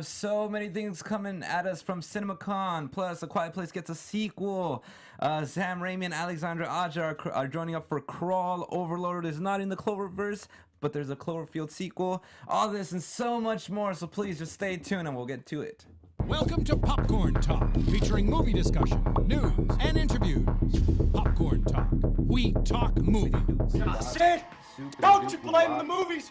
So many things coming at us from CinemaCon. Plus, A Quiet Place gets a sequel. Sam Raimi and Alexandra Aja are joining up for Crawl. Overlord is not in the Cloververse, but there's a Cloverfield sequel. All this and so much more, so please just stay tuned and we'll get to it. Welcome to Popcorn Talk, featuring movie discussion, news, and interviews. Popcorn Talk. We talk movies. Sid, don't you blame the movies.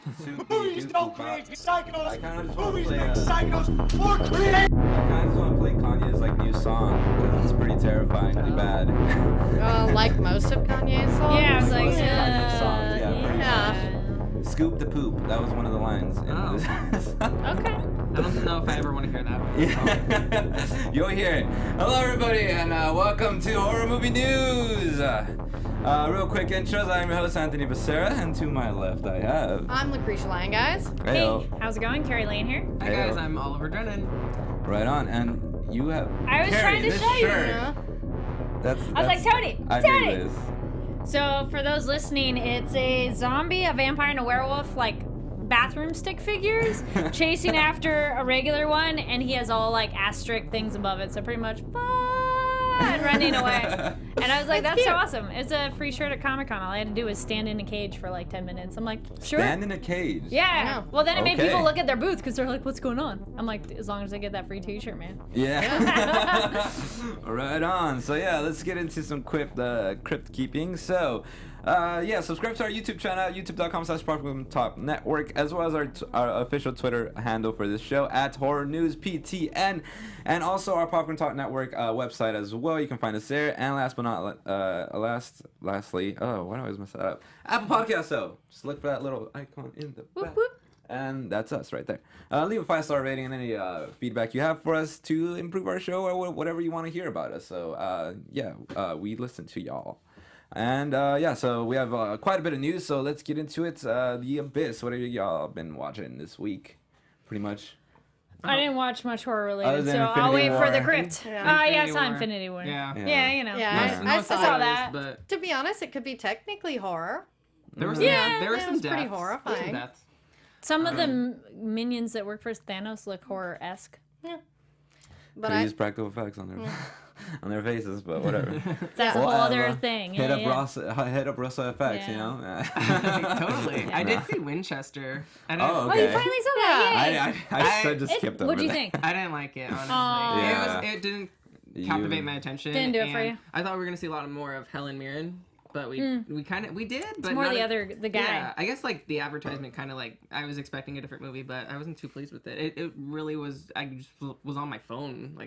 Movies don't create psychos. Movies make psychos more creative. I kind of just want to play Kanye's new song, because it's pretty terrifyingly bad. Like most of Kanye's songs? Yeah, it's like, Most of Kanye's songs, yeah. Scoop the poop. That was one of the lines. Okay. I don't know if I ever want to hear that one. Yeah. You'll hear it. Hello, everybody, and welcome to Horror Movie News. Real quick intros. I'm your host, Anthony Becerra, and to my left, I have... I'm Lucretia Lang, guys. Heyo. Hey, how's it going? Carrie Lane here. Hi guys, I'm Oliver Drennan. Right on, and you have... I was Carrie, trying to this show you. shirt. Yeah. I was like, Tony, I Tony. dig this. So for those listening, it's a zombie, a vampire, and a werewolf, bathroom stick figures chasing after a regular one, and he has all asterisk things above it, so pretty much fun running away. And I was like, that's so awesome. It's a free shirt at Comic-Con. All I had to do was stand in a cage for 10 minutes. I'm like, sure. Stand in a cage? Yeah. Well, then it made Okay. people look at their booth because they're like, what's going on? I'm like, as long as I get that free t-shirt, man. Yeah. Right on. So yeah, let's get into some crypt keeping. So subscribe to our YouTube channel, youtube.com/PopcornTalk Network, as well as our official Twitter handle for this show, @HorrorNewsPTN, and also our Popcorn Talk Network website as well. You can find us there. And last but not lastly, oh, why do I always mess that up? Apple Podcasts, though. Just look for that little icon in the back. Whoop, whoop. And that's us right there. Leave a 5-star rating and any feedback you have for us to improve our show or whatever you want to hear about us. So, we listen to y'all. And, so we have quite a bit of news, so let's get into it. The Abyss, what have y'all been watching this week? Pretty much. I didn't watch much horror Other related, than so I'll Infinity wait for the War. crypt. Yeah. I Infinity saw War. Infinity War. Yeah. Yeah, you know. Yeah, No I saw saw that. that. But To be honest, it could be technically horror. there were some, Yeah, there were it some was deaths. pretty There were horrifying. some deaths. Some of the minions that work for Thanos look horror-esque. Yeah. But They I use practical effects on their on their faces, but whatever. That's a whole other thing. Hit Yeah, up Russell FX, you Yeah. know? Totally. I did see Winchester. I didn't, Oh, Oh, okay. you finally saw that? Yay! I just skipped over What'd you that. think? I didn't like it, honestly. Aw. Yeah. It didn't You- captivate my attention. Didn't do it for and you. I thought we were gonna see a lot more of Helen Mirren, but we did, It's but more not the guy. Yeah, I guess the advertisement kind of I was expecting a different movie, but I wasn't too pleased with it. It really was. I just was on my phone,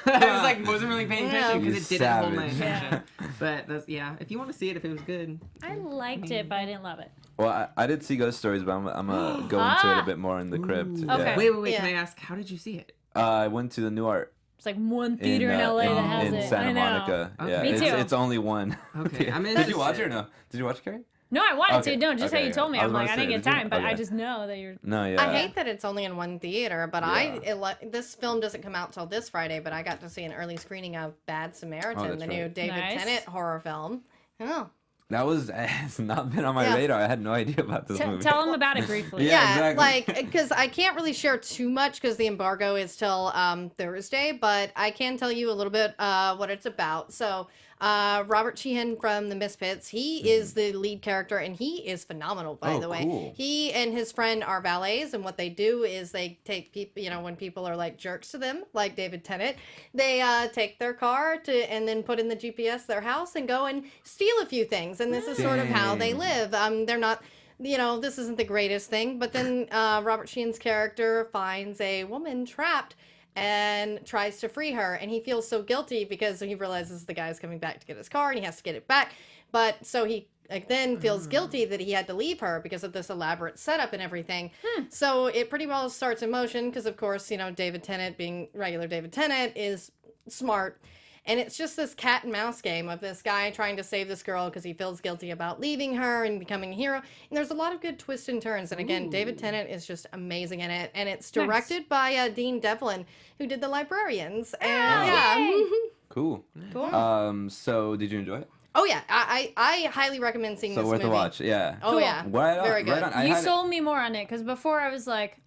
I wasn't really paying attention You because it didn't hold my savage. attention. But that's if you want to see it, if it was good, I liked it, but I didn't love it. Well, I did see Ghost Stories, but I'm gonna go into it a bit more in the crypt. Okay. Yeah. wait. Yeah. Can I ask, how did you see it? I went to the New Art It's one theater in LA that has in it. Santa I know. Monica. Okay. Yeah, Me too. it's only one. Okay, I'm Did you watch it interested. or no? Did you watch it, Carrie? No, I wanted Okay, to. No, just okay, how you told me. I I'm was like, gonna I didn't say, get did you? time, but I Okay. just know that you're. No, yeah. I hate that it's only in one theater, but Yeah. this film doesn't come out till this Friday, but I got to see an early screening of Bad Samaritan, that's the right. new David Nice. Tennant horror film. Oh. That has not been on my Yeah. radar. I had no idea about this movie. Tell them about it briefly. Yeah. exactly. because I can't really share too much because the embargo is till Thursday, but I can tell you a little bit what it's about. So Robert Sheehan from The Misfits, he is the lead character, and he is phenomenal, by the way. Cool. He and his friend are valets, and what they do is they take people, when people are jerks to them, like David Tennant, they take their car and then put in the GPS their house and go and steal a few things. And this is sort of how they live. They're not, this isn't the greatest thing, but then Robert Sheehan's character finds a woman trapped and tries to free her, and he feels so guilty because he realizes the guy's coming back to get his car and he has to get it back, but so he then feels guilty that he had to leave her because of this elaborate setup and everything. So it pretty well starts in motion because, of course, David Tennant, being regular David Tennant, is smart. And it's just this cat and mouse game of this guy trying to save this girl because he feels guilty about leaving her and becoming a hero. And there's a lot of good twists and turns. And again, David Tennant is just amazing in it. And it's directed by Dean Devlin, who did The Librarians. And Cool. So did you enjoy it? Oh yeah, I highly recommend seeing this So worth movie. a watch. Yeah. Oh yeah, Right on. very good. Right on. I You had it- sold me more on it because before I was like,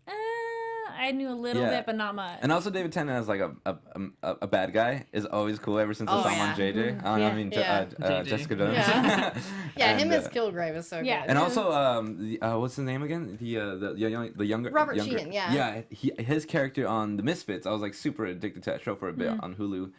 I knew a little Yeah. bit, but not much. And also David Tennant as like a bad guy is always cool ever since I saw him on JJ. Yeah. I mean, Yeah. Jessica Jones. Yeah. Yeah, And, him as Kilgrave is so yeah. good. And also, what's his name again? The younger Robert younger, Sheehan, yeah. Yeah, his character on The Misfits. I was like super addicted to that show for a bit on Hulu.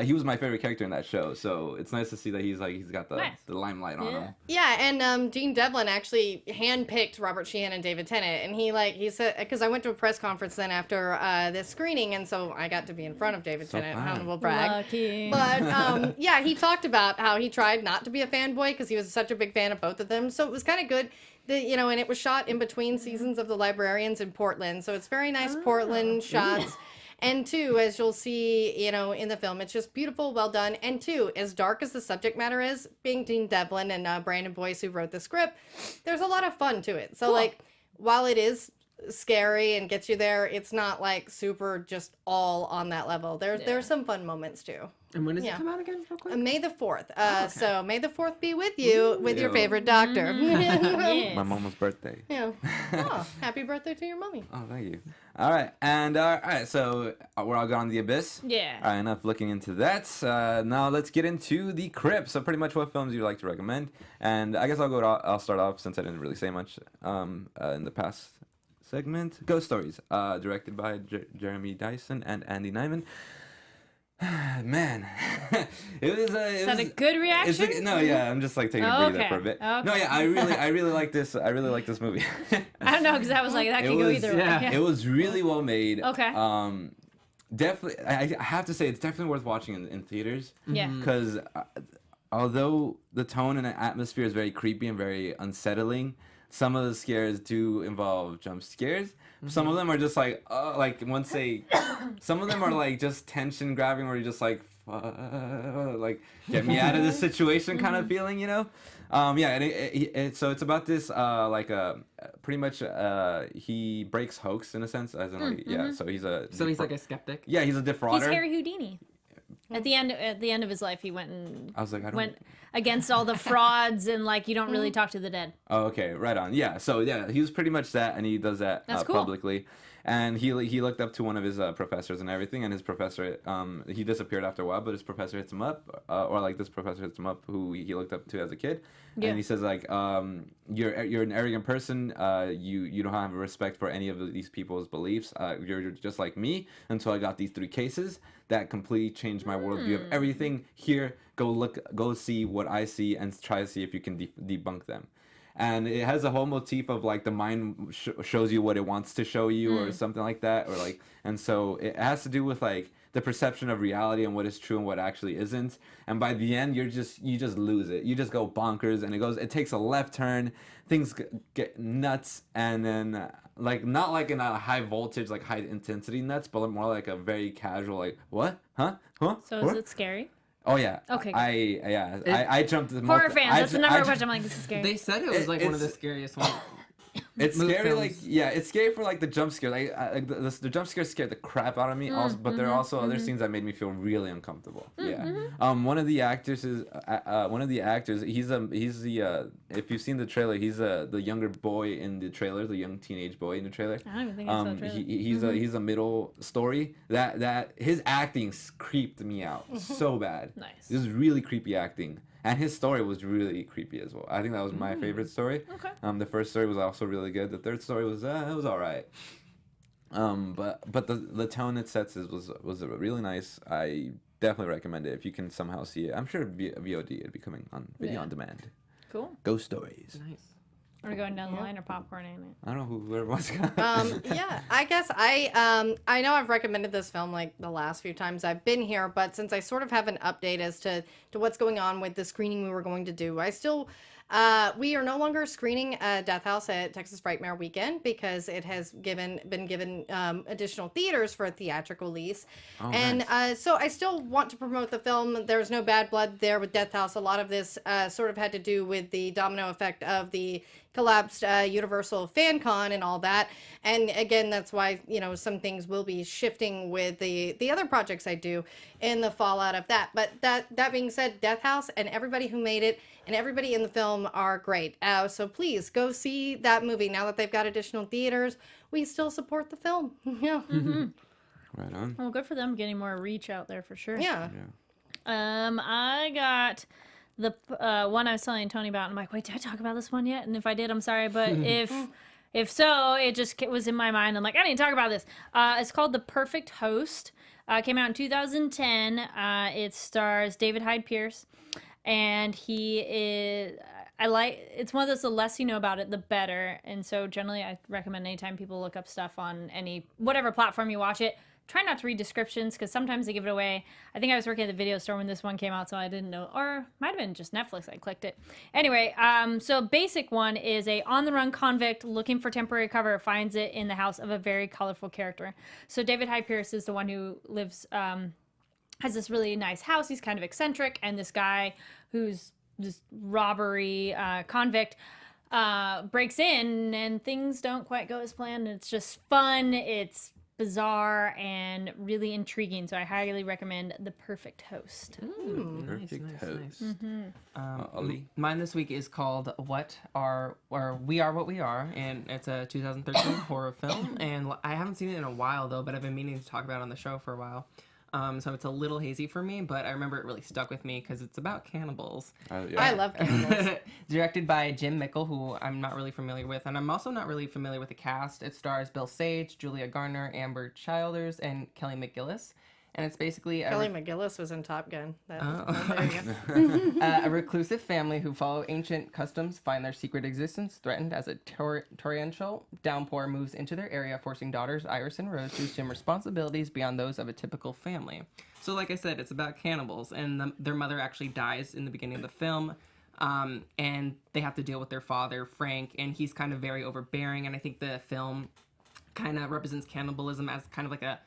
He was my favorite character in that show, so it's nice to see that he's got the limelight on him. Yeah, and Dean Devlin actually handpicked Robert Sheehan and David Tennant, and he said, because I went to a press conference then after this screening, and so I got to be in front of David Tennant. fun. Humble brag. Lucky. But yeah, he talked about how he tried not to be a fanboy because he was such a big fan of both of them, so it was kind of good. And it was shot in between seasons of The Librarians in Portland, so it's very nice Portland shots. And two, as you'll see, in the film, it's just beautiful, well done. And two, as dark as the subject matter is, being Dean Devlin and Brandon Boyce who wrote the script, there's a lot of fun to it. So, like, while it is scary and gets you there, it's not like super just all on that level. There's some fun moments too. And when does it come out again, real quick? May the 4th. So May the 4th be with you, with your favorite doctor. Yes. My mama's birthday. Yeah. Oh, happy birthday to your mommy. Oh, thank you. All right, and all right, so we're all gone to the abyss. Yeah. All right, enough looking into that. Now let's get into the crypt. So pretty much what films you'd like to recommend, and I guess I'll start off since I didn't really say much in the past segment. Ghost Stories, directed by Jeremy Dyson and Andy Nyman. Man, is that a good reaction? No, yeah, I'm just like taking a breather for a bit. Okay. No, yeah, I really like this. I really like this movie. I don't know, because I was like, that could go either way. yeah. It was really well made. Okay. Definitely, I have to say it's definitely worth watching in theaters. Yeah. Because although the tone and the atmosphere is very creepy and very unsettling, some of the scares do involve jump scares. Some of them are just like, once they, some of them are like just tension grabbing, where you're just like, like get me out of this situation kind of feeling, Yeah, and so it's about this pretty much he breaks hoax in a sense, as in like, yeah. So he's like a skeptic. Yeah, he's a defrauder. He's Harry Houdini. At the end of his life, he went and I was like, went against all the frauds, and like, you don't really talk to the dead. Oh, okay, right on. Yeah, so yeah, he was pretty much that, and he does that That's cool. publicly. And he looked up to one of his professors and everything, and his professor, he disappeared after a while, but his professor hits him up, or like this professor hits him up, who he looked up to as a kid, Yeah. and he says like, you're an arrogant person, you don't have respect for any of these people's beliefs, you're just like me, until I got these 3 cases that completely changed my worldview of everything. Here, go see what I see, and try to see if you can debunk them. And it has a whole motif of like the mind shows you what it wants to show you, or something like that, or like, and so it has to do with like the perception of reality and what is true and what actually isn't. And by the end, you just lose it. You just go bonkers, and it takes a left turn. Things get nuts, and then like not like in a high voltage, like high intensity nuts, but more like a very casual, like what, huh. So what? is it scary? Oh yeah. Okay. I jumped. Horror fans, that's the number one question. I'm like, this is scary. They said it was like one of the scariest ones. It's scary, films. like, yeah, it's scary for like the jump scare. Like the jump scares scared the crap out of me. Also, but there are also other scenes that made me feel really uncomfortable. Yeah. One of the actors is he's the if you've seen the trailer, he's the younger boy in the trailer, the young teenage boy in the trailer. I don't even think I saw the trailer. He's a middle story that his acting creeped me out so bad. Nice. It was really creepy acting. And his story was really creepy as well. I think that was my favorite story. Okay. The first story was also really good. The third story was it was all right. But the tone it sets was really nice. I definitely recommend it if you can somehow see it. I'm sure VOD it'd be coming on video on demand. Cool. Ghost Stories. Nice. Are we going down the line or popcorn? Ain't it? I don't know whoever wants to go. Yeah, I guess I know I've recommended this film like the last few times I've been here, but since I sort of have an update as to what's going on with the screening we were going to do, we are no longer screening Death House at Texas Frightmare Weekend because it has been given additional theaters for a theatrical lease. Oh, and nice. so I still want to promote the film. There's no bad blood there with Death House. A lot of this sort of had to do with the domino effect of the collapsed Universal Fan Con and all that. And again, that's why, you know, some things will be shifting with the other projects I do in the fallout of that. But that being said, Death House and everybody who made it and everybody in the film are great. So please go see that movie. Now that they've got additional theaters, we still support the film. Yeah. Right on. Well, good for them getting more reach out there for sure. Yeah. I got the one I was telling Tony about. And I'm like, wait, did I talk about this one yet? And if I did, I'm sorry. But if so, it just was in my mind. I'm like, I need to talk about this. It's called The Perfect Host. Came out in 2010. It stars David Hyde Pierce, and he is. It's one of those, the less you know about it, the better. And so generally I recommend anytime people look up stuff on whatever platform you watch it, try not to read descriptions because sometimes they give it away. I think I was working at the video store when this one came out, so I didn't know, or might have been just Netflix. I clicked it. Anyway, so basic one is a on-the-run convict looking for temporary cover finds it in the house of a very colorful character. So David Hyde Pierce is the one who lives, has this really nice house. He's kind of eccentric, and this guy who's this robbery convict breaks in, and things don't quite go as planned. It's just fun. It's bizarre and really intriguing. So I highly recommend The Perfect Host. Perfect Host. Ali? Mine this week is called We Are What We Are, and it's a 2013 horror film. And I haven't seen it in a while though, but I've been meaning to talk about it on the show for a while. So it's a little hazy for me, but I remember it really stuck with me because it's about cannibals. Yeah. I love cannibals. Directed by Jim Mickle, who I'm not really familiar with, and I'm also not really familiar with the cast. It stars Bill Sage, Julia Garner, Amber Childers, and Kelly McGillis. And it's basically Kelly McGillis was in Top Gun. There you go. a reclusive family who follow ancient customs find their secret existence threatened as a torrential downpour moves into their area, forcing daughters Iris and Rose to assume responsibilities beyond those of a typical family. So like I said, it's about cannibals, and their mother actually dies in the beginning of the film. And they have to deal with their father, Frank, and he's kind of very overbearing. And I think the film kind of represents cannibalism as kind of like a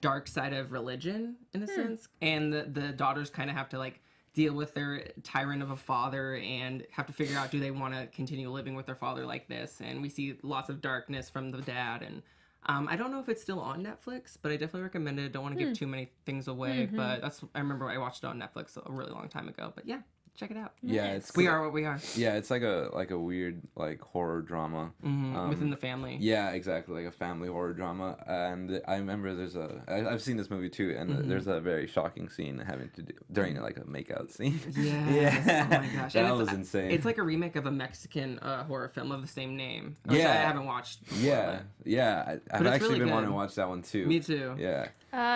dark side of religion in a sense, and the daughters kind of have to like deal with their tyrant of a father and have to figure out, do they want to continue living with their father like this? And we see lots of darkness from the dad, and I don't know if it's still on Netflix, but I definitely recommend it. Don't want to give too many things away, but I remember I watched it on Netflix a really long time ago. But yeah, check it out. Yeah, it's We Are What We Are. Yeah, it's like a weird like horror drama Within the family. Yeah, exactly, like a family horror drama. And I remember I've seen this movie too, and there's a very shocking scene having to do during like a makeout scene. Yeah. Oh my gosh, that was insane. It's like a remake of a Mexican horror film of the same name. Which I haven't watched before, I've actually really been good. wanting to watch that one too. Me too. Yeah.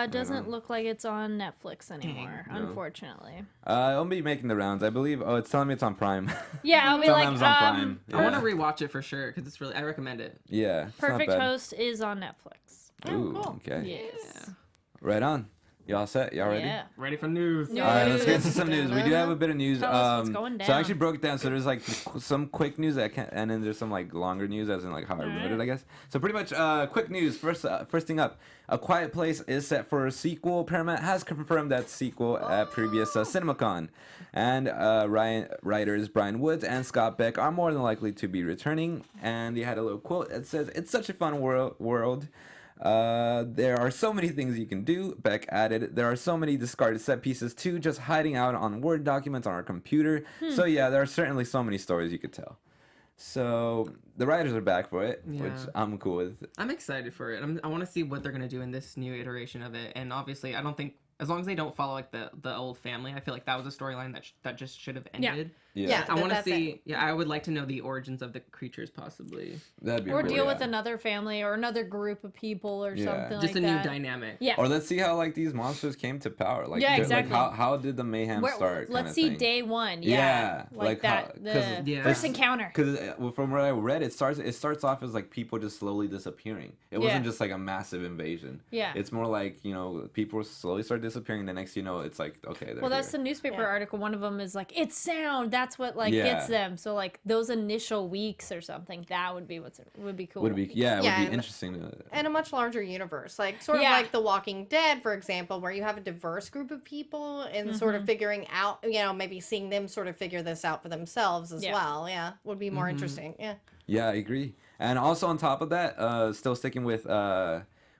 Doesn't look like it's on Netflix anymore, unfortunately. I'll be making the rounds. I believe. Oh, it's telling me it's on Prime. Yeah, I'll be It's on like, Amazon Prime. I want to rewatch it for sure because it's really. I recommend it. Yeah. It's not Perfect bad. Host is on Netflix. Ooh, cool. okay. Yes. Right on. Y'all set? Y'all ready? Yeah. Ready for news? No. All right, let's get into some news. We do have a bit of news. Tell us what's going So I down. actually broke it down. So there's like some quick news and then there's some like longer news, as in like how I wrote it, I guess. So pretty much quick news. First thing up, A Quiet Place is set for a sequel. Paramount has confirmed that sequel at previous CinemaCon, and writers Brian Woods and Scott Beck are more than likely to be returning. And they had a little quote that says, "It's such a fun world. There are so many things you can do," Beck added. "There are so many discarded set pieces too, just hiding out on Word documents on our computer. So yeah, there are certainly so many stories you could tell." So the writers are back for it, which I'm cool with. I'm excited for it. I want to see what they're gonna do in this new iteration of it. And obviously, I don't think, as long as they don't follow like the old family, I feel like that was a storyline that just should have ended. Yeah, I want to that's see. it. Yeah, I would like to know the origins of the creatures, possibly. That'd be Or cool, deal with yeah. another family or another group of people or something Just like a that. new dynamic. Yeah. Or let's see how like these monsters came to power. Like, Yeah, like exactly. how did the mayhem start? Let's kinda see thing. day one. Yeah, Yeah. like Like that. how- The 'cause- Yeah. first encounter. Because from what I read, it starts off as like people just slowly disappearing. It wasn't Yeah. just like a massive invasion. Yeah. It's more like, people slowly start disappearing. The next it's like, okay, they're Well, that's here. the newspaper Yeah. article. One of them is like, it's sound. That's what like Yeah. gets them. So like those initial weeks or something, that would be would be cool. Would it be it would Yeah, be interesting to And a much larger universe, like sort of Yeah. like The Walking Dead, for example, where you have a diverse group of people and sort of figuring out, maybe seeing them sort of figure this out for themselves as Yeah. well. Yeah, would be more interesting. Yeah. Yeah, I agree. And also on top of that, still sticking with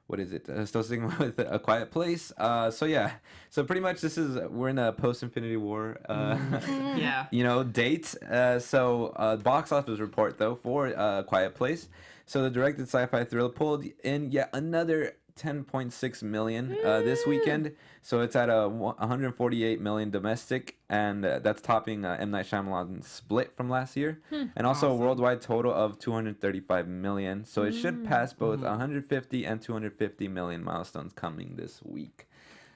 what is it? Still sticking with A Quiet Place. So yeah, so pretty much we're in a post-Infinity War, Yeah. date. So box office report though for Quiet Place. So the directed sci-fi thriller pulled in yet another 10.6 million this weekend. So it's at 148 million domestic, and that's topping M. Night Shyamalan's Split from last year, and also a worldwide total of 235 million. So it should pass both 150 and 250 million milestones coming this week.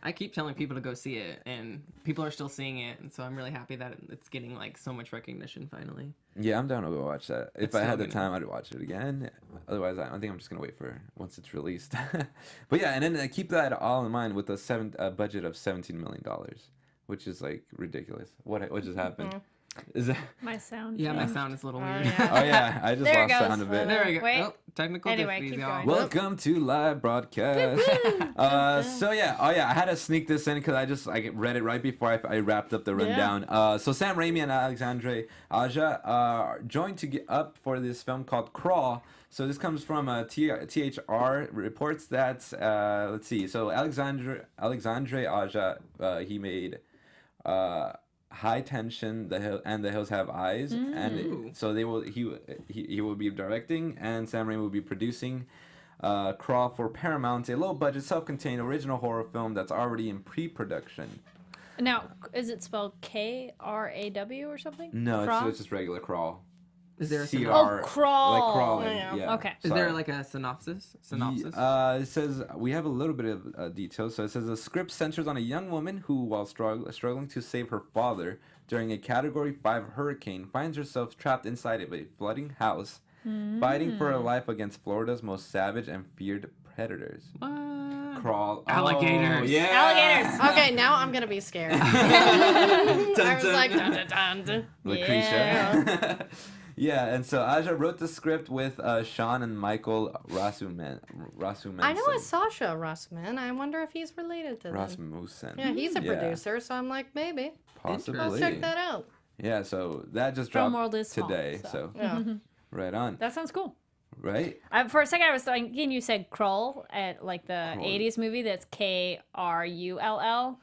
I keep telling people to go see it, and people are still seeing it, and so I'm really happy that it's getting like so much recognition finally. Yeah, I'm down to go watch that. If It's I so had the good. time, I'd watch it again. Otherwise, I think I'm just gonna wait for once it's released. But yeah, and then keep that all in mind with a budget of $17 million, which is like ridiculous. What just happened? Is that? My sound. Yeah, my changed. sound is a little Oh, weird. yeah. Oh yeah, I just There it lost goes. sound a bit. There we go. Wait. Oh, technical Anyway, difficulties, keep y'all. going. Welcome to live broadcast. So yeah, I had to sneak this in because I read it right before I wrapped up the rundown. So Sam Raimi and Alexandre Aja are joined to get up for this film called Crawl. So this comes from THR reports that let's see. So Alexandre Aja he made High Tension, The Hills Have Eyes, and so he will be directing, and Sam Raimi will be producing Crawl for Paramount, a low-budget, self-contained original horror film that's already in pre-production. Now, is it spelled Kraw or something? No, Crawl? it's just regular Crawl. Is there a CR, Oh, Crawl. like crawling. Yeah. Yeah. Okay. Is there Sorry. like a synopsis? It says we have a little bit of details. So it says the script centers on a young woman who, while struggling to save her father during a Category 5 hurricane, finds herself trapped inside of a flooding house, fighting for her life against Florida's most savage and feared predators. What? Crawl. Alligators. Oh, yeah. Alligators. Okay, now I'm gonna be scared. I was like, dun, dun, dun, dun. Lucretia. Yeah, and so Aja wrote the script with Sean and Michael Rasmussen. I know a Sasha Rasmussen. I wonder if he's related to them. Rasmussen. Yeah, he's a Yeah, producer, so I'm like, maybe. Possibly. Let's check that out. Yeah, so that just Film dropped world is small, today. so. So Yeah. right on. That sounds cool. Right? For a second, I was thinking you said Krull at like the Krull. 80s movie that's Krull.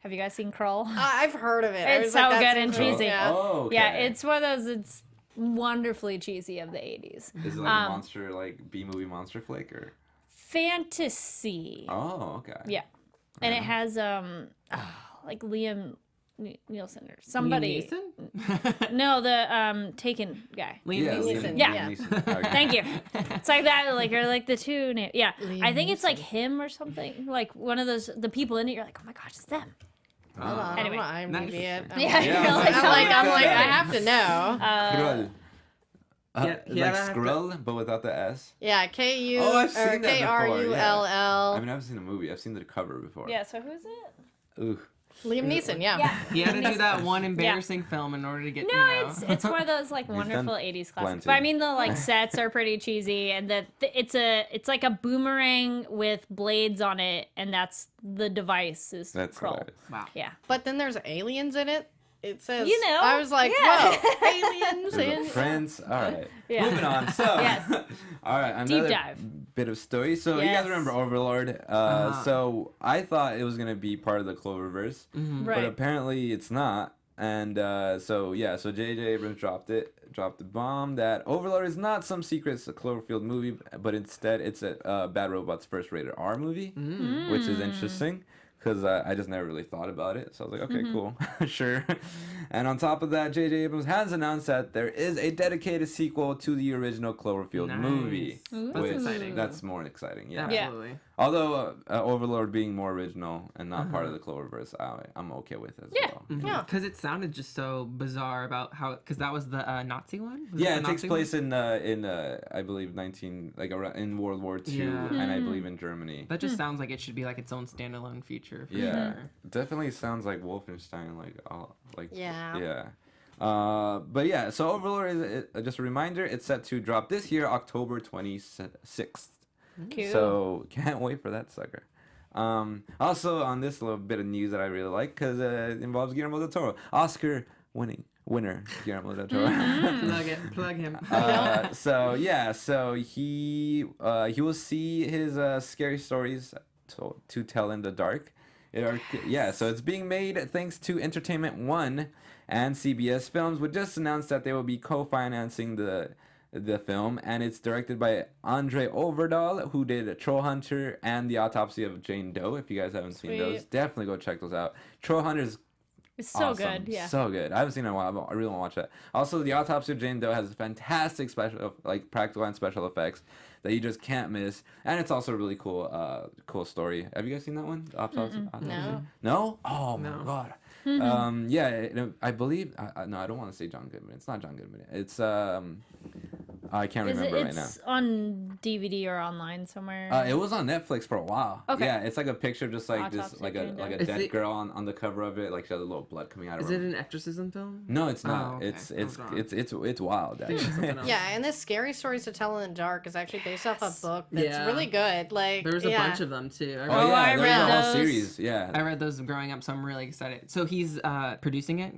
Have you guys seen Krull? I've heard of it. I It's was like, so that good and seems cool. cheesy. Yeah. Oh, okay. Yeah, it's one of those, it's wonderfully cheesy of the 80s. Is it like a monster, like B-movie monster flick, or? Fantasy. Oh, okay. Yeah. And it has, like Liam Nielsen or somebody. Liam No, the Taken guy. Neeson? Yeah, Neeson, yeah. Neeson. Okay. Thank you. It's like that, like, or like the two names. Yeah. Liam I think it's like Neeson. him or something. Like one of those, the people in it, you're like, oh my gosh, it's them. Hold on, Anyway. I'm Nice. it. Yeah, Yeah, you're like, I'm oh like, my I God. have to know. Skrull. Yeah, Like I have to- Skrull, but without the S. Yeah, K-U Oh, I've or seen that before, K-R-U-L-L. I mean, I've seen the movie. I've seen the cover before. Yeah, so who's it? Ooh. Liam Neeson, yeah. Yeah. He had to do that one embarrassing film in order to get, No, it's one of those like done wonderful 80s classics. plenty. But I mean the like sets are pretty cheesy and it's like a boomerang with blades on it and that's the device is That's Krull. hilarious. Wow. Yeah. But then there's aliens in it. It says, You know, I was like, yeah. whoa, aliens There's a in. prince. All right. Yeah. Moving on. So, Yes. all right, another dive. bit of story. So you Yes. guys remember Overlord? So I thought it was gonna be part of the Cloververse, but Right. apparently it's not. And so J.J. Abrams dropped the bomb that Overlord is not some secret Cloverfield movie, but instead it's a Bad Robot's first rated R movie, which is interesting. Because I just never really thought about it. So I was like, okay, cool. Sure. And on top of that, J.J. Abrams has announced that there is a dedicated sequel to the original Cloverfield Nice. movie. That's which- exciting. That's more exciting, yeah. Yeah. Absolutely. Although Overlord being more original and not part of the Cloververse, I'm okay with as Yeah. well. Yeah. Because it sounded just so bizarre about how, because that was the Nazi one? Was Yeah, the it takes Nazi place in I believe in World War II, Yeah. and I believe in Germany. That just sounds like it should be like its own standalone feature. For Yeah, sure. definitely sounds like Wolfenstein, Yeah. yeah. But yeah, so Overlord is just a reminder. It's set to drop this year, October 26th. Cool. So can't wait for that sucker. Also on this little bit of news that I really like because it involves Guillermo del Toro, Oscar-winning winner, Guillermo del Toro. Plug him. So he will see his scary stories to tell in the dark. So it's being made thanks to Entertainment One, and CBS Films would just announced that they will be co-financing the film, and it's directed by Andre Overdahl, who did Troll Hunter and The Autopsy of Jane Doe. If you guys haven't seen those, definitely go check those out. Troll Hunter's It's so awesome. good, yeah. So good. I haven't seen it in a while, but I really want to watch that. Also, The Autopsy of Jane Doe has fantastic practical and special effects that you just can't miss, and it's also a really cool story. Have you guys seen that one? Autopsy? No. No? Oh my god. I believe. No, I don't want to say John Goodman. It's not John Goodman. It's I can't remember right now. It's on DVD or online somewhere. It was on Netflix for a while. Okay. Yeah, it's like a picture of just like Autopsy this, like of Jane Doe. a dead girl on the cover of it. Like she has a little blood coming out of her. Is it an exorcism film? No, it's not. Oh, okay. It's wild. Actually. Yeah, and this Scary Stories to Tell in the Dark is actually based off a book that's really good. Like there was a bunch of them too. I there's read a whole those. series. Yeah. I read those growing up, so I'm really excited. So he's producing it.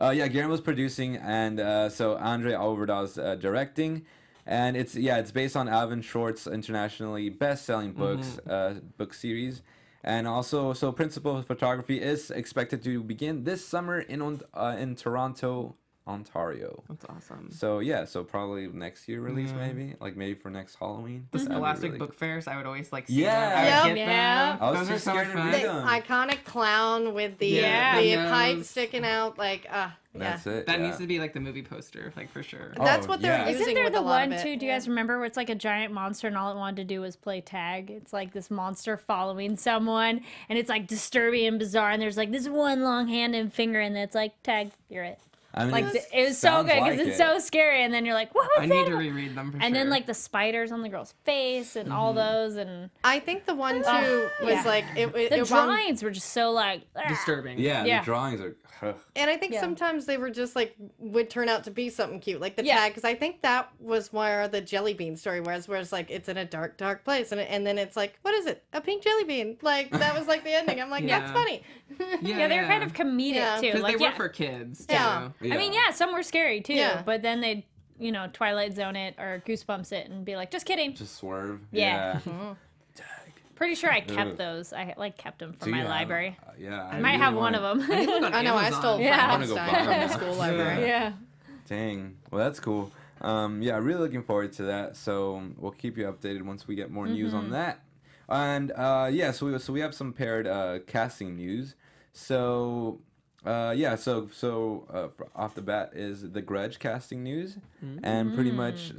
Guillermo's producing, and so Andre Overdahl's directing, and it's based on Alvin Short's internationally best-selling book series, and also principal photography is expected to begin this summer in Toronto, Ontario. That's awesome. So probably next year release, maybe for next Halloween. The That'd be Scholastic really Book cool. Fairs, I would always like see Yeah. them. I would Yep. get Yeah. them. I was Those too are so much scared to fun. read the them. iconic clown with the the pipe nose. sticking out. That's it. That yeah. needs to be like the movie poster, like for sure. That's Oh, what they're yeah. using Isn't there with the a lot one of it. too? Do you guys remember where it's like a giant monster and all it wanted to do was play tag? It's like this monster following someone, and it's like disturbing and bizarre. And there's like this one long hand and finger, and it's like tag. You're it. I mean, Like it was so sounds good because like it's it. so scary, and then you're like, what was I that? need to reread them for sure. And then like the spiders on the girl's face and all those, and I think the one too was yeah. like it the it drawings were just so like disturbing. Yeah, Yeah. the drawings are. And I think Yeah. sometimes they were just like would turn out to be something cute, like the Yeah. tag. Because I think that was where the jelly bean story was, where it's like it's in a dark, dark place, and then it's like, what is it? A pink jelly bean? Like that was like the ending. I'm like, that's Yeah. funny. yeah, they were kind of comedic Yeah. too. Because Like they yeah, were for kids too. Yeah. I mean yeah, some were scary too, Yeah. but then they'd Twilight Zone it or Goosebumps it and be like, just kidding. Just swerve. Yeah. Pretty sure I Ugh. kept those. I kept them from Do my you have- library. Yeah. I might have one of them. I know. I stole Yeah. I wanna go Frankenstein buy from the them. school library. yeah. Dang. Well, that's cool. Really looking forward to that. So we'll keep you updated once we get more news on that. And so we have some paired casting news. So off the bat is the Grudge casting news, and pretty much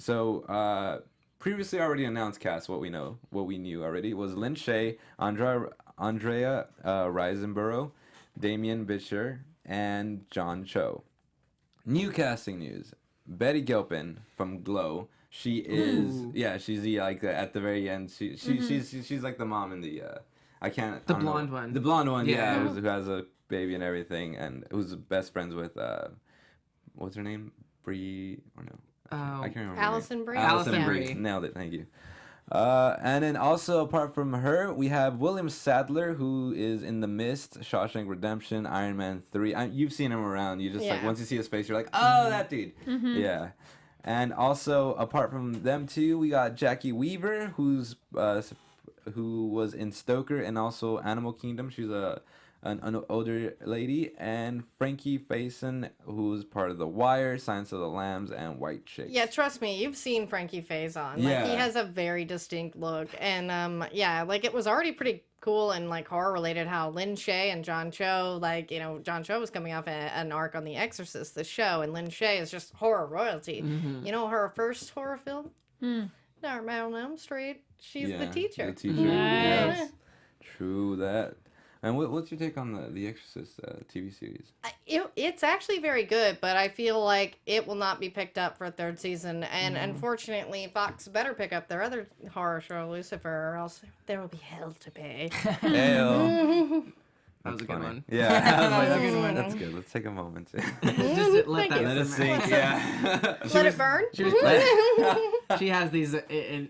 previously already announced cast. What we knew already was Lin Shaye, Andrea Riseborough, Damien Bichir, and John Cho. New casting news: Betty Gilpin from Glow. She is she's the at the very end. She's like the mom in the The blonde one. The blonde one, Yeah. who has a baby and everything, and who's best friends with what's her name? Bree or no? I can't remember. her name. Allison Brie. Allison Yeah. Brie. Nailed it. Thank you. And then also apart from her, we have William Sadler, who is in The Mist, Shawshank Redemption, Iron Man 3. You've seen him around. You just like Yeah. once you see his face, you're like, oh, that dude. Yeah. And also apart from them two, we got Jackie Weaver, who was in Stoker and also Animal Kingdom. She's an older lady, and Frankie Faison, who's part of The Wire, Silence of the Lambs, and White Chicks. Yeah, trust me, you've seen Frankie Faison. Like Yeah. he has a very distinct look, and like it was already pretty cool and like horror related how Lin Shaye and John Cho, John Cho was coming off an arc on The Exorcist, the show, and Lin Shaye is just horror royalty. You know her first horror film? Nightmare on Elm Street. She's the teacher. The teacher. Nice. Yes. True that. And what's your take on the Exorcist TV series? It's actually very good, but I feel like it will not be picked up for a third season. And unfortunately, Fox better pick up their other horror show, Lucifer, or else there will be hell to pay. Hell. That was a good one. Yeah, That was a good one. That's good. Let's take a moment. Just let Thank that you. Let it simmer. sink. Yeah. Let it burn? She was She has these.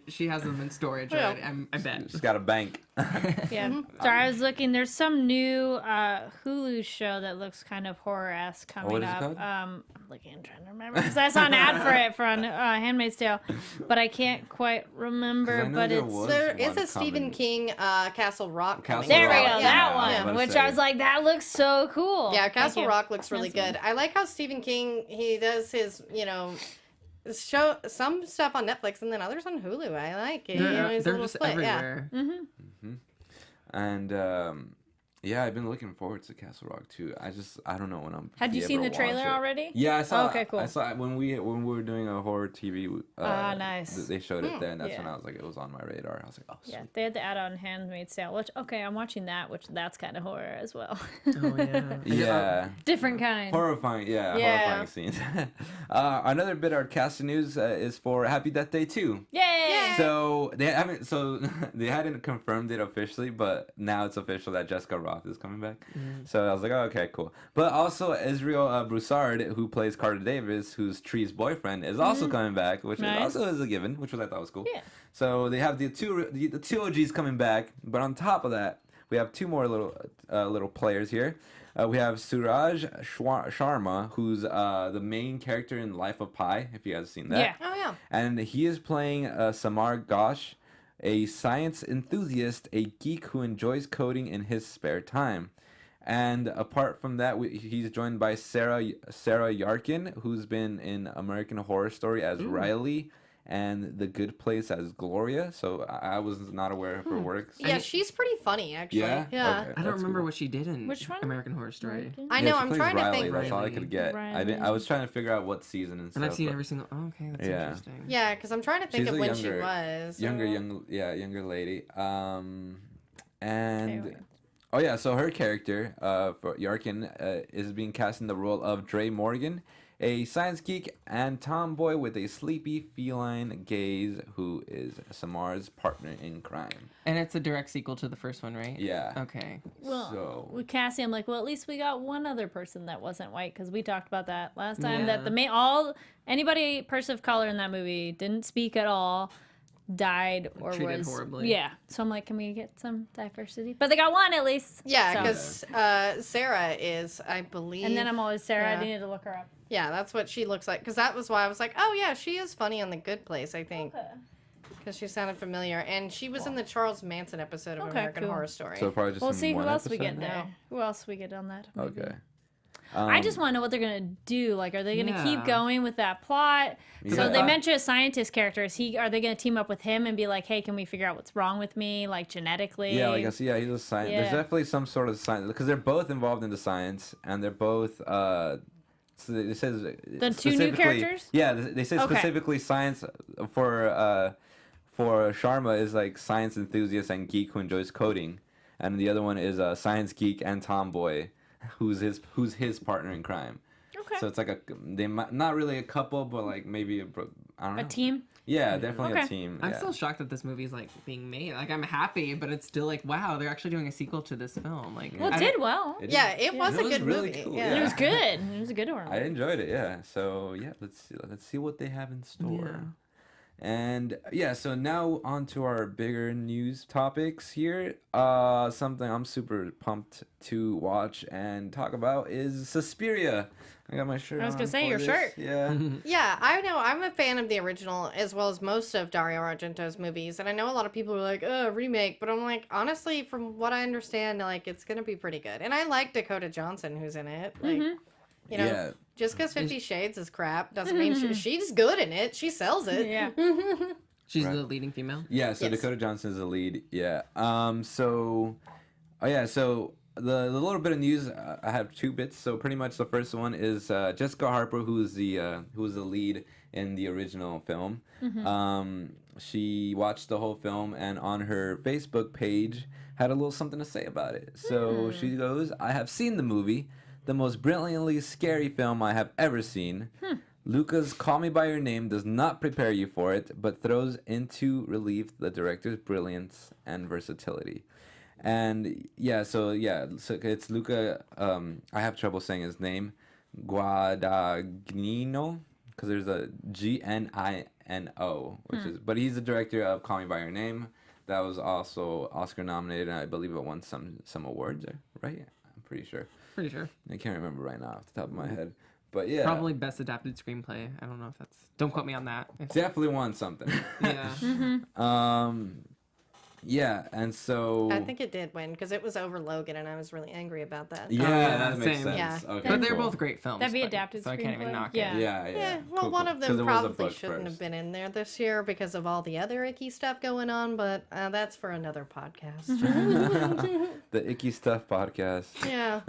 She has them in storage. Yeah. I bet. She's got a bank. Yeah. Sorry, I was looking. There's some new Hulu show that looks kind of horror-esque coming What is it up. called? I'm looking, trying to remember because I saw an ad for it on Handmaid's Tale, but I can't quite 'Cause I remember. know But there it's was There is one a Stephen coming. King Castle Rock. Castle coming there we Rock. go, out. that Yeah, I was one, about to which say. I was like, that looks so cool. Yeah, Thank Castle you. Rock looks really Castle good. I like how Stephen King, he does his, show some stuff on Netflix and then others on Hulu. I like it. He's a They're little just split. everywhere. And yeah, I've been looking forward to Castle Rock too. I don't know when I'm. Had you be seen able the to trailer watch it. already? Yeah, I saw. Okay, cool. I saw it when we were doing a horror TV. Nice. They showed it there, and that's Yeah. when I was like, it was on my radar. I was like, oh, sweet. Yeah, they had the ad on Handmaid's Tale, which, okay, I'm watching that, which that's kind of horror as well. Oh yeah. Yeah. Different kind. Horrifying, yeah, Yeah. horrifying scenes. Another bit of our cast news is for Happy Death Day 2. Yay! So they hadn't confirmed it officially, but now it's official that Jessica Roth is coming back. So I was like, oh, okay, cool. But also Israel Broussard, who plays Carter Davis, who's Tree's boyfriend, is also coming back, which Nice. also is a given, which I thought was cool. Yeah. So they have the two OGs coming back, but on top of that, we have two more little players here. We have Suraj Sharma, who's the main character in Life of Pi, if you guys have seen that. Yeah. Oh, yeah. And he is playing Samar Ghosh, a science enthusiast, a geek who enjoys coding in his spare time. And apart from that, he's joined by Sarah Yarkin, who's been in American Horror Story as Riley and The Good Place as Gloria. So I was not aware of her work. Yeah, she's pretty funny, actually. Yeah? Yeah. Okay, I don't that's remember cool. what she did in Which one? American Horror Story. I know, she I'm plays trying to Riley, think. That's all I Riley. could get. I was trying to figure out what season and stuff. And I've seen but- every single. Oh, okay, that's Yeah. interesting. Yeah, because I'm trying to think She's of a when she was. younger lady. And Okay. oh yeah, so her character, for Yarkin, is being cast in the role of Dre Morgan, a science geek and tomboy with a sleepy feline gaze, who is Samar's partner in crime. And it's a direct sequel to the first one, right? Yeah. Okay. Well, So with Cassie, I'm like, well, at least we got one other person that wasn't white, because we talked about that last time. Yeah. That anybody person of color in that movie didn't speak at all, died or Treated was horribly. Yeah. So I'm like, can we get some diversity? But they got one at least. Yeah, So- because Sarah is, I believe. And then I'm always Sarah. Yeah. I needed to look her up. Yeah, that's what she looks like. Because that was why I was like, oh, yeah, she is funny on The Good Place, I think. Because she sounded familiar. And she was in the Charles Manson episode of Okay, American cool. Horror Story. so probably just We'll in see who one else we episode? get there. Who else we get on that movie. Okay. I just want to know what they're gonna do. Like, are they gonna Yeah. keep going with that plot? So Yeah. they mentioned a scientist character. Are they gonna team up with him and be like, "Hey, can we figure out what's wrong with me, like genetically?" Yeah, like I see. Yeah, he's a science. Yeah. There's definitely some sort of science because they're both involved in the science, and they're both. So it says The two new specifically- characters? Yeah, they say Okay. specifically science for Sharma is like science enthusiast and geek who enjoys coding, and the other one is a science geek and tomboy, who's his partner in crime. Okay. So it's like not really a couple, but like maybe I don't know. A team. Yeah, definitely Okay. a team. I'm yeah. still shocked that this movie's like being made. Like I'm happy, but it's still like wow, they're actually doing a sequel to this film. Like Well, it I did don't- well. It Yeah, is- it was a was good really movie. cool, Yeah. It was good. It was a good one. I enjoyed it, yeah. So yeah, let's see what they have in store. Yeah. And yeah, so now on to our bigger news topics here. Something I'm super pumped to watch and talk about is Suspiria. I got my shirt. I was gonna on say, for your this. shirt. Yeah. Yeah, I know. I'm a fan of the original as well as most of Dario Argento's movies. And I know a lot of people are like, oh, remake. But I'm like, honestly, from what I understand, like, it's going to be pretty good. And I like Dakota Johnson, who's in it. Like, you know, Yeah. just because 50 Shades is crap doesn't mean she's good in it. She sells it. Yeah. She's Right. the leading female. Yeah, so Yes. Dakota Johnson is the lead. Yeah. So the little bit of news, I have two bits. So pretty much the first one is Jessica Harper, who's the lead in the original film. She watched the whole film and on her Facebook page had a little something to say about it. So she goes, "I have seen the movie, the most brilliantly scary film I have ever seen. Luca's Call Me By Your Name does not prepare you for it, but throws into relief the director's brilliance and versatility." And so it's Luca. I have trouble saying his name, Guadagnino, because there's a Gnino, which is, but he's the director of Call Me by Your Name. That was also Oscar nominated, and I believe it won some awards, right? I'm pretty sure. Pretty sure. I can't remember right now off the top of my head. But yeah. Probably best adapted screenplay. I don't know if that's... Don't quote me on that. Definitely won something. Yeah. Yeah, and so... I think it did win, because it was over Logan, and I was really angry about that. Yeah, that makes same. sense. Yeah. Okay, But they're cool. both great films. That'd be but- adapted So I can't even screenplay. knock Yeah. it. Yeah, yeah. Yeah, well, Cool, one cool. of 'Cause them it was a probably book shouldn't first. have been in there this year because of all the other icky stuff going on, but that's for another podcast. The Icky Stuff podcast. Yeah,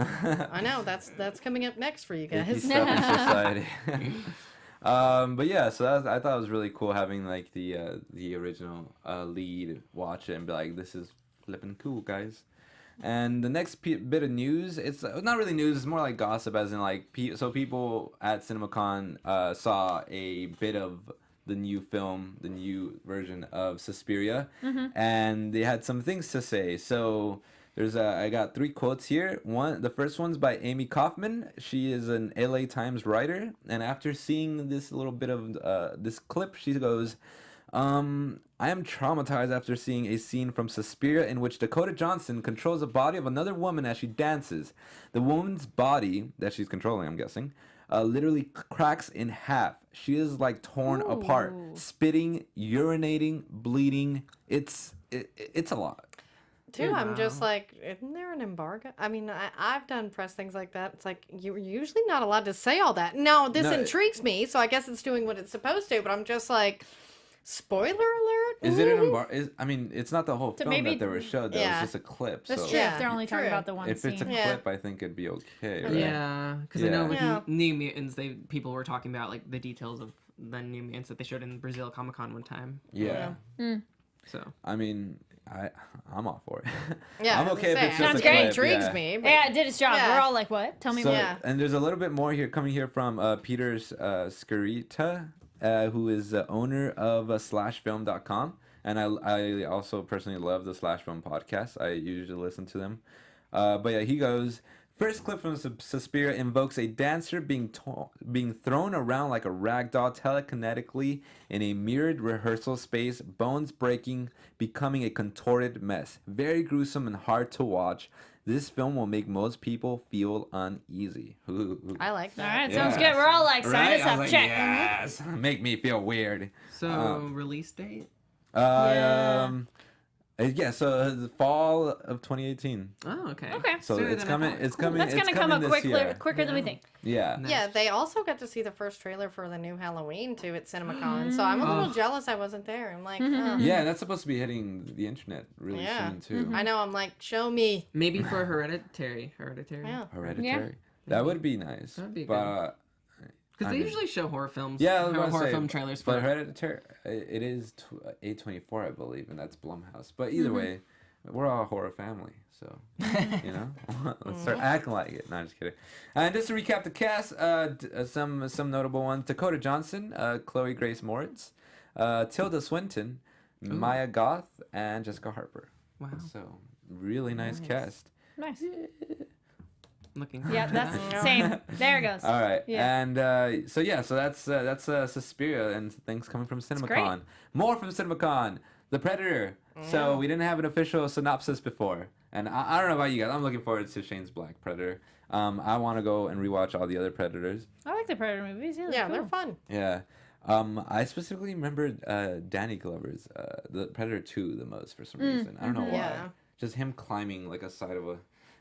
I know that's coming up next for you Icky guys. Stuff in Society. But yeah, so I thought it was really cool having like the original lead watch it and be like, this is flipping cool, guys. And the next bit of news, it's not really news, it's more like gossip, as in like, so people at CinemaCon saw a bit of the new film, the new version of Suspiria, and they had some things to say. So I got 3 quotes here. The first one's by Amy Kaufman. She is an LA Times writer, and after seeing this little bit of this clip, she goes, I am traumatized after seeing a scene from Suspiria in which Dakota Johnson controls the body of another woman as she dances. The woman's body, that she's controlling, I'm guessing, literally cracks in half. She is like torn apart, spitting, urinating, bleeding. It's a lot. Too, I'm just like, isn't there an embargo? I mean, I've done press things like that. It's like, you're usually not allowed to say all that. No, this intrigues me, so I guess it's doing what it's supposed to, but I'm just like... Spoiler alert? Is it an embargo? I mean, it's not the whole film maybe- that they were showed. That Yeah. was just a clip. That's so true. Yeah, If they're only talking true. about the one if it's a scene. Yeah. clip, I think it'd be okay. Right? Yeah, because I know with Yeah. New Mutants, people were talking about like the details of the New Mutants that they showed in Brazil Comic Con one time. Yeah. So I mean, I'm all for it. Yeah, I'm I was okay if gonna it's say, just Sounds a great. clip. intrigues yeah. me. But Yeah, it did its job. Yeah. We're all like, what? Tell me So, more. Yeah. and there's a little bit more here coming here from Peter Scarita, who is the owner of slashfilm.com. And I also personally love the Slash Film podcast. I usually listen to them. But yeah, he goes, first clip from Suspiria invokes a dancer being thrown around like a rag doll telekinetically in a mirrored rehearsal space, bones breaking, becoming a contorted mess. Very gruesome and hard to watch. This film will make most people feel uneasy. I like All that. right, sounds good. We're all like, sign Right? us I up. was like, Check. yes. Make me feel weird. release date? Yeah, so the fall of 2018. Oh, okay. Okay. So Sooner it's than I coming. thought. It's coming. That's it's gonna come coming up this year. quicker than we think. Yeah. Nice. Yeah, they also got to see the first trailer for the new Halloween too at CinemaCon, so I'm a little jealous I wasn't there. I'm like, Yeah, and that's supposed to be hitting the internet really Yeah. soon too. I know. I'm like, show me. Maybe for Hereditary. Yeah. Hereditary. That would be nice. That'd be but Because I they mean- usually show horror films. yeah, I was horror about to say, film trailers But for. Hereditary, it is A24, I believe, and that's Blumhouse. But either way, we're all a horror family, so you know, let's start acting like it. No, I'm just kidding. And just to recap the cast, some notable ones: Dakota Johnson, Chloe Grace Moritz, Tilda Swinton, Maya Goth, and Jessica Harper. Wow. So really nice cast. Nice. Looking. Yeah, that's same. There it goes. All right, Yeah. and so that's Suspiria and things coming from great. CinemaCon. More from CinemaCon. The Predator. So we didn't have an official synopsis before, and I don't know about you guys. I'm looking forward to Shane's Black Predator. I want to go and rewatch all the other Predators. I like the Predator movies. Yeah, Yeah, cool. they're fun. Yeah. I specifically remembered Danny Glover's the Predator 2 the most for some reason. I don't know why. Yeah. Just him climbing like a side of a.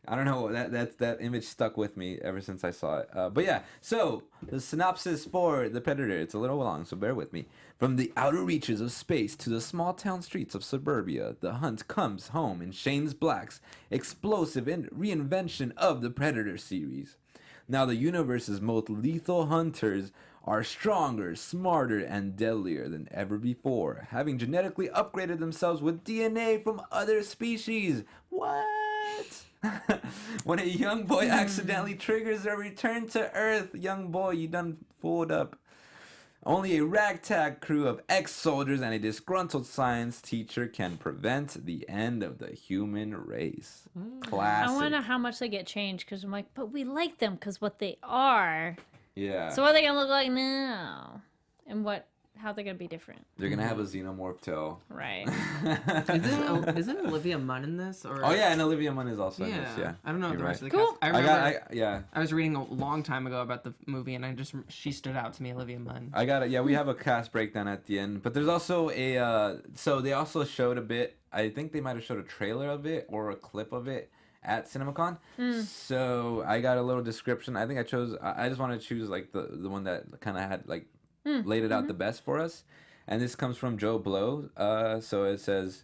I don't know. That image stuck with me ever since I saw it. But yeah, so the synopsis for The Predator. It's a little long, so bear with me. From the outer reaches of space to the small town streets of suburbia, the hunt comes home in Shane's Black's explosive reinvention of the Predator series. Now the universe's most lethal hunters are stronger, smarter, and deadlier than ever before, having genetically upgraded themselves with DNA from other species. What? When a young boy accidentally triggers a return to Earth, young boy, you done fooled up. Only a ragtag crew of ex-soldiers and a disgruntled science teacher can prevent the end of the human race. Classic. I wonder how much they get changed because I'm like, but we like them because what they are. Yeah. So what are they gonna look like now? And how are they gonna be different? They're gonna have a xenomorph tail. Right. Isn't Olivia Munn in this? Or Oh yeah, and Olivia Munn is also in this. Yeah. I don't know if the rest of the Cool. cast. I remember. Yeah. I was reading a long time ago about the movie, and she stood out to me, Olivia Munn. I got it. Yeah, we have a cast breakdown at the end, but there's also a. So they also showed a bit. I think they might have showed a trailer of it or a clip of it at CinemaCon. So I got a little description. I think I chose. I just want to choose like the one that kind of had like laid it out the best for us. And this comes from Joe Blow. So it says,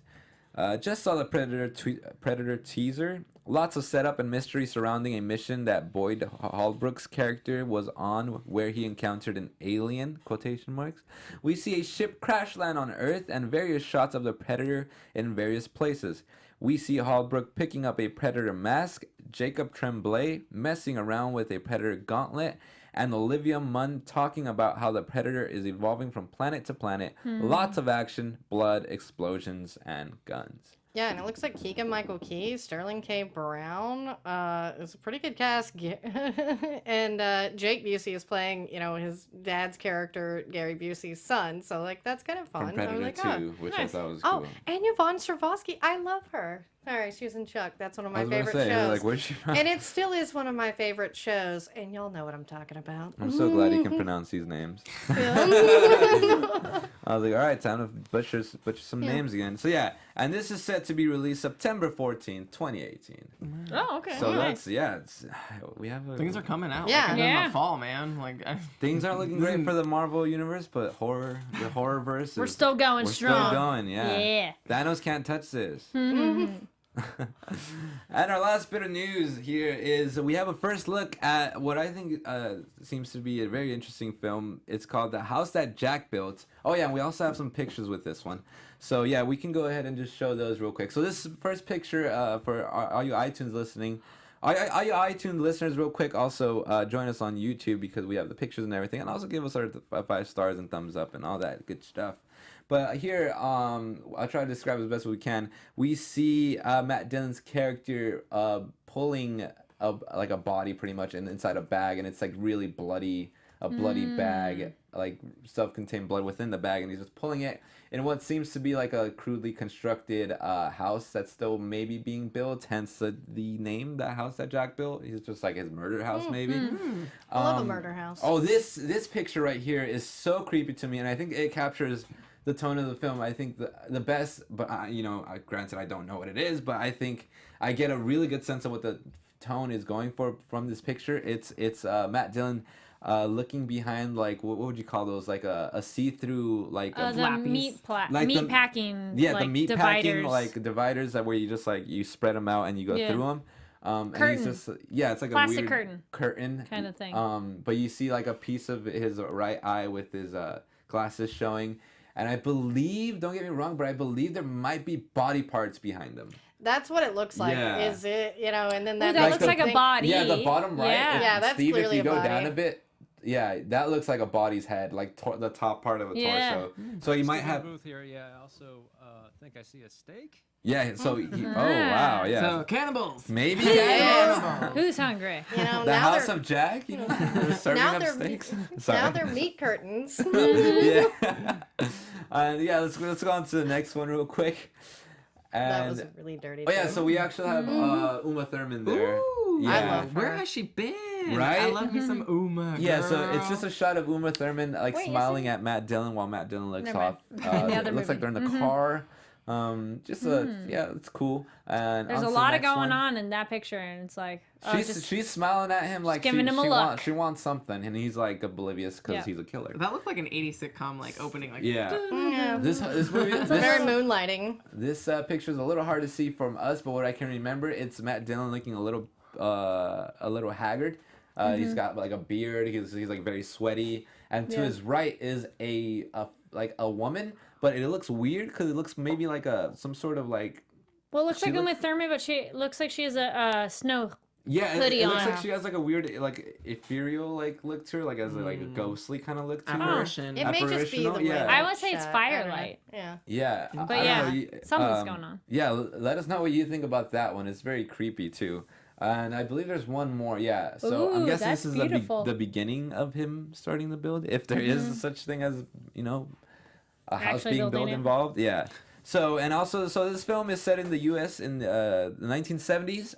just saw the Predator teaser. Lots of setup and mystery surrounding a mission that Boyd Holbrook's character was on, where he encountered an alien, quotation marks. We see a ship crash land on Earth and various shots of the Predator in various places. We see Holbrook picking up a Predator mask, Jacob Tremblay messing around with a Predator gauntlet, and Olivia Munn talking about how the Predator is evolving from planet to planet. Lots of action, blood, explosions, and guns. Yeah, and it looks like Keegan-Michael Key, Sterling K. Brown. It's a pretty good cast. And Jake Busey is playing, his dad's character, Gary Busey's son. So, that's kind of fun. From Predator like, 2, which nice. I thought was cool. Oh, and Yvonne Strahovski. I love her. Sorry, she was in Chuck. That's one of my favorite say, shows. where's she from? And it still is one of my favorite shows. And y'all know what I'm talking about. I'm so glad you can pronounce these names. I was like, all right, time to butcher some names again. So yeah, and this is set to be released September 14th, 2018. Oh, okay. So Nice. we have Things are coming out. Yeah. in Yeah. the fall, man. things aren't looking great for the Marvel universe, but the horror verse. We're still going We're strong. still going, yeah. Yeah. Thanos can't touch this. And our last bit of news here is we have a first look at what I think seems to be a very interesting film. It's called The House That Jack Built. Oh yeah, and we also have some pictures with this one. So yeah, we can go ahead and just show those real quick. So this first picture for all you iTunes listening. All you iTunes listeners, real quick, also join us on YouTube because we have the pictures and everything. And also give us our 5 stars and thumbs up and all that good stuff. But here, I'll try to describe it as best as we can. We see Matt Dillon's character pulling like a body pretty much inside a bag, and it's like really bloody, a bloody bag, like self-contained blood within the bag, and he's just pulling it in what seems to be like a crudely constructed house that's still maybe being built, hence the name, The House That Jack Built. He's just like his murder house, maybe. I love a murder house. Oh, this picture right here is so creepy to me, and I think it captures the tone of the film. I think the best, but granted I don't know what it is, but I think I get a really good sense of what the tone is going for from this picture. It's Matt Dillon looking behind, like what would you call those, like a see-through, like The meat packing. yeah, like, the meat dividers. packing, like dividers that where you just like you spread them out and you go through them. And Curtain. he's just, it's like Plastic a weird curtain kind of thing. But you see like a piece of his right eye with his glasses showing. And I believe, don't get me wrong, but I believe there might be body parts behind them. That's what it looks like. Yeah. Is it, and then Ooh, that that looks like a thing- body. Yeah, the bottom right. Yeah. Yeah, that's Steve, clearly if you a go body. down a bit, yeah, that looks like a body's head, like the top part of a Yeah. torso. So he might have. Booth here. Yeah, I also think I see a steak. Yeah. So oh wow, yeah. So cannibals. Maybe Yeah. Who's hungry? the now House they're, of Jack. They're serving now up they're steaks. now Sorry. they're meat curtains. Yeah. Let's go on to the next one real quick. That And was really dirty. oh yeah, too. so we actually have Uma Thurman there. Ooh, Yeah. I love her. Where has she been? Right? I love me some Uma. Yeah, so girl. it's just a shot of Uma Thurman like Wait, is smiling it? at Matt Dillon while Matt Dillon looks Never off. mind. The other It looks like they're in the car. It's cool. And There's on a to the lot of next going one. on in that picture, and it's like She's smiling at him like giving him a look. She wants something, and he's like oblivious because Yeah. he's a killer. That looked like an 80s sitcom, like opening, like Yeah. Yeah. This movie. Very moonlighting. This picture is a little hard to see from us, but what I can remember, it's Matt Dillon looking a little haggard. He's got like a beard. He's like very sweaty, and to his right is a woman, but it looks weird because it looks maybe like some sort of like. well, it looks she like Uma Thurman, but she looks like she has a snow. Yeah, Hoodie it looks on. like she has like a weird like ethereal like look to her, like as like a ghostly kind of look to her. apparition. It may just be the way. Yeah. I would say it's shot. firelight. Yeah. Yeah, But I don't yeah, know, something's going on. Yeah, let us know what you think about that one. It's very creepy too. And I believe there's one more. Yeah. So I'm Ooh, guessing that's this is beautiful. the beginning of him starting the build, if there is such thing as a house Actually being building built it. involved. Yeah. So this film is set in the U.S. in the 1970s.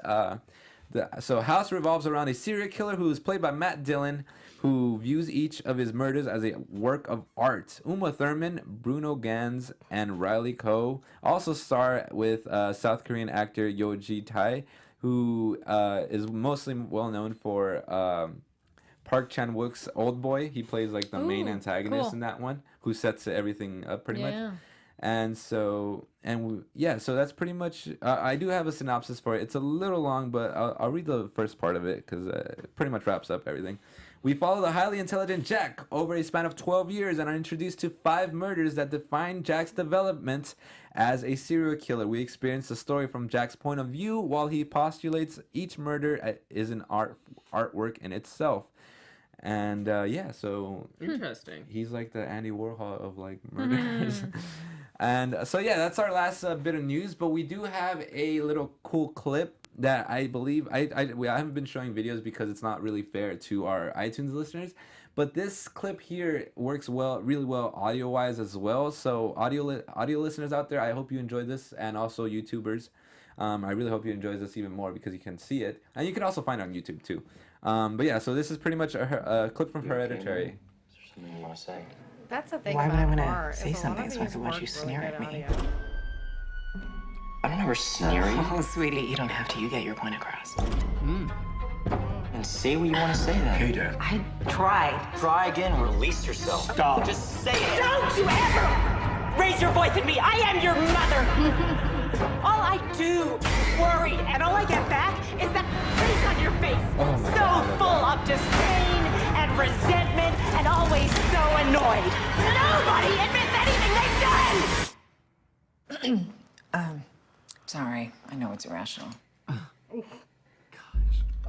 So House revolves around a serial killer who is played by Matt Dillon, who views each of his murders as a work of art. Uma Thurman, Bruno Ganz, and Riley Coe also star with South Korean actor Yo Ji Tae, who is mostly well known for Park Chan-wook's Old Boy. He plays like the main antagonist cool. in that one, who sets everything up pretty much. Yeah. And so that's pretty much. I do have a synopsis for it. It's a little long, but I'll read the first part of it because it pretty much wraps up everything. We follow the highly intelligent Jack over a span of 12 years and are introduced to 5 murders that define Jack's development as a serial killer. We experience the story from Jack's point of view while he postulates each murder is an artwork in itself. And so Interesting. he's like the Andy Warhol of like murders. And so that's our last bit of news. But we do have a little cool clip that I believe I haven't been showing videos because it's not really fair to our iTunes listeners. But this clip here works really well audio wise as well. So audio listeners out there, I hope you enjoy this, and also YouTubers. I really hope you enjoy this even more because you can see it, and you can also find it on YouTube too. So this is pretty much a clip from Hereditary. Is there something you want to say? That's the thing Why would about I wanna horror, say is a lot something of so I these could watch work you sneer really at good me? audio. I don't ever sneer at you. Oh, sweetie, you don't have to. You get your point across. And say what you want to say then. Peter. I tried. Try again, release yourself. Stop. Just say it. Don't you ever raise your voice at me. I am your mother. All I do is worry, and all I get back is that face on your face. Oh my so God, full of disdain and resentment and always so annoyed. Nobody admits anything they've done. Sorry, I know it's irrational.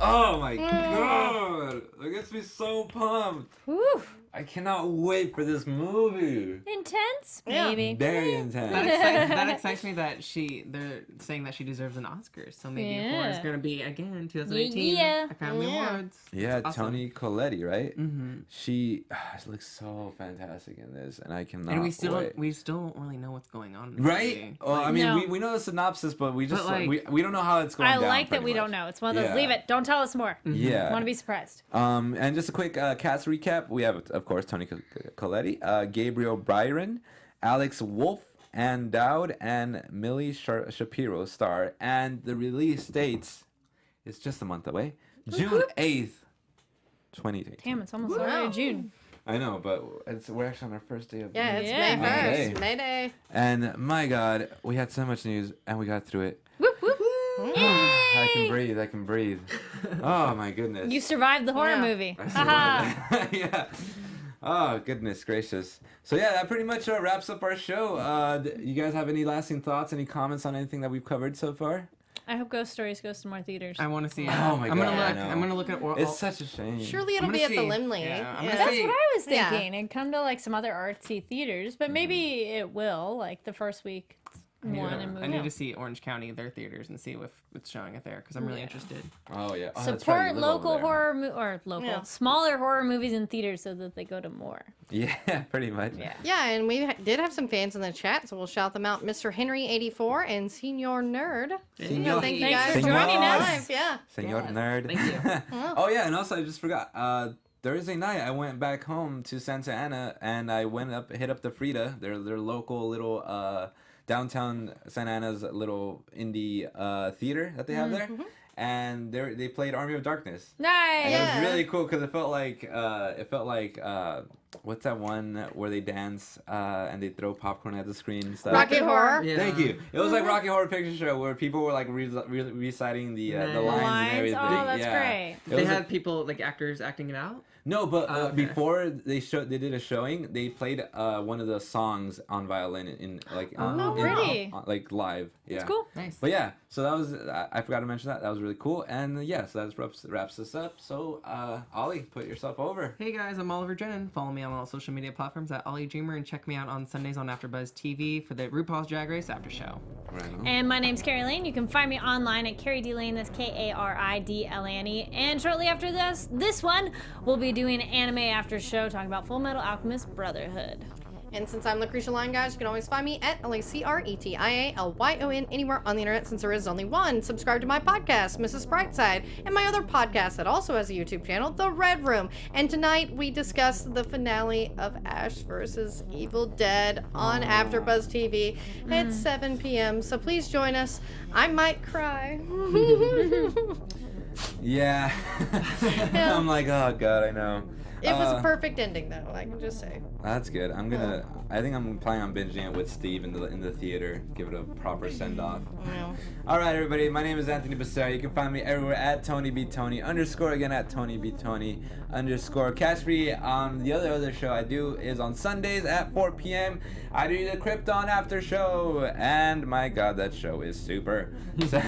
Oh my God! That gets me so pumped. Whew. I cannot wait for this movie. Intense? Yeah. Maybe. Very intense. That excites me that they're saying that she deserves an Oscar. So maybe Yeah. horror is going to be, again, 2018 Yeah. Academy Awards. Yeah, Awesome. Toni Collette, right? Mm-hmm. She looks so fantastic in this, and I cannot And we still wait. don't really know what's going on. In the Right? movie. Well, I mean, No. we know the synopsis, but we just But, like, we don't know how it's going I down. like that pretty we much. don't know. It's one of those, Yeah. leave it. Don't tell us more. Yeah. Want to be surprised. And just a quick cast recap. We have, of course, Toni Collette, Gabriel Byron, Alex Wolff, Ann Dowd, and Millie Shapiro star. And the release dates is just a month away, June 8th, 2018. Damn, it's almost already June. I know, but we're actually on our first day of Yeah, it's Yeah. May May 1st. May Day. And my God, we had so much news, and we got through it. Whoop, whoop. I can breathe. Oh my goodness. You survived the horror Yeah. movie. I Haha. survived. Yeah. Oh goodness gracious. So yeah, that pretty much wraps up our show. You guys have any lasting thoughts? Any comments on anything that we've covered so far? I hope Ghost Stories goes to more theaters. I want to see it. Oh my I'm God, gonna I look. know. I'm gonna look at. It's such a shame. Surely it'll I'm be gonna at the see. Limley. Yeah, I'm Yeah. gonna That's see. what I was Yeah. thinking. And come to like some other artsy theaters, but maybe it will. Like the first week, one and move I need on. to see Orange County, their theaters, and see if it's showing it there because I'm really interested. Oh yeah. Oh, that's right, you Support live over local there. horror or local Yeah. smaller horror movies in theaters so that they go to more. Yeah, pretty much. Yeah. Yeah, and we did have some fans in the chat, so we'll shout them out. Mr. Henry84 and Senior Nerd. Senor, Thank you Thanks guys for joining us. live. Yeah. Senor Nerd. Thank you. Oh yeah, and also I just forgot. Thursday night I went back home to Santa Ana and I hit up the Frida, their local little downtown Santa Ana's little indie theater that they have there. And they played Army of Darkness. Nice. And Yeah. it was really cool because it felt like what's that one where they dance and they throw popcorn at the screen and stuff. Rocky Horror. Yeah. Thank you. It was like Rocky Horror Picture Show where people were like reciting the lines and Lines? everything. Oh, that's yeah. great. It They was had people like actors acting it out. no, but Oh, okay. before they did a showing. They played one of the songs on violin pretty. like live. Yeah. That's cool. Nice. But yeah, so that was I forgot to mention that. That was was really cool. And yes, that wraps this up. So, Ollie, put yourself over. Hey guys, I'm Oliver Drennan. Follow me on all social media platforms at Ollie Dreamer, and check me out on Sundays on AfterBuzz TV for the RuPaul's Drag Race After Show. Right on. And my name's Carrie Lane. You can find me online at Carrie D Lane. That's Karidlane. And shortly after this one, we'll be doing an anime after show talking about Full Metal Alchemist Brotherhood. And since I'm Lucretia Lyon, guys, you can always find me at LaCretialyon anywhere on the internet, since there is only one. Subscribe to my podcast, Mrs. Brightside, and my other podcast that also has a YouTube channel, The Red Room. And tonight we discuss the finale of Ash vs. Evil Dead on AfterBuzz TV at 7 p.m. So please join us. I might cry. Yeah. I'm like, oh god, I know. It was a perfect ending, though. I can just say. That's good. I think I'm planning on binging it with Steve in the theater. Give it a proper send off. Yeah. All right, everybody. My name is Anthony Becerra. You can find me everywhere at TonyBTony _ again at TonyBTony _ Catch me on the other show I do is on Sundays at 4 p.m. I do the Krypton after show, and my God, that show is super. So,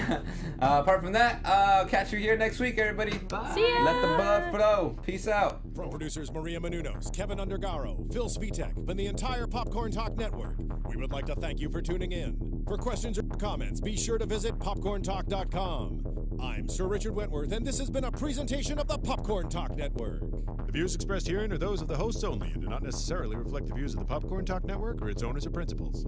apart from that, I'll catch you here next week, everybody. Bye. See ya. Let the blood flow. Peace out. From producers Maria Menounos, Kevin Undergaro, Phil Svitek, and the entire Popcorn Talk Network, we would like to thank you for tuning in. For questions or comments, be sure to visit popcorntalk.com. I'm Sir Richard Wentworth, and this has been a presentation of the Popcorn Talk Network. The views expressed herein are those of the hosts only and do not necessarily reflect the views of the Popcorn Talk Network or its owners or principals.